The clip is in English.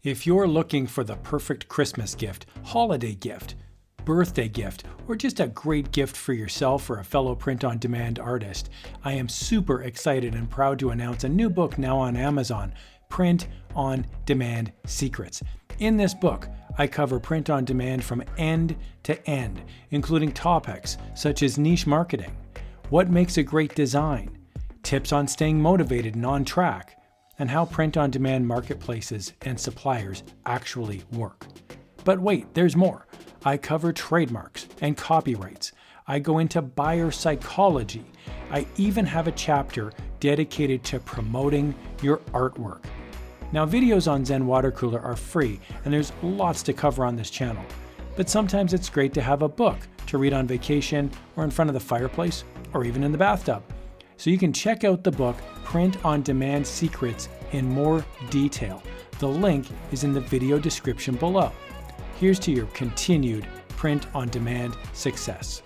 If you're looking for the perfect Christmas gift, holiday gift, birthday gift, or just a great gift for yourself or a fellow print-on-demand artist, I am super excited and proud to announce a new book now on Amazon, Print on Demand Secrets. In this book, I cover print on demand from end to end, including topics such as niche marketing, what makes a great design, tips on staying motivated and on track, and how print-on-demand marketplaces and suppliers actually work. But wait, there's more. I cover trademarks and copyrights. I go into buyer psychology. I even have a chapter dedicated to promoting your artwork. Now, videos on Zen Watercooler are free, and there's lots to cover on this channel. But sometimes it's great to have a book to read on vacation or in front of the fireplace or even in the bathtub. So you can check out the book Print on Demand Secrets in more detail. The link is in the video description below. Here's to your continued print on demand success.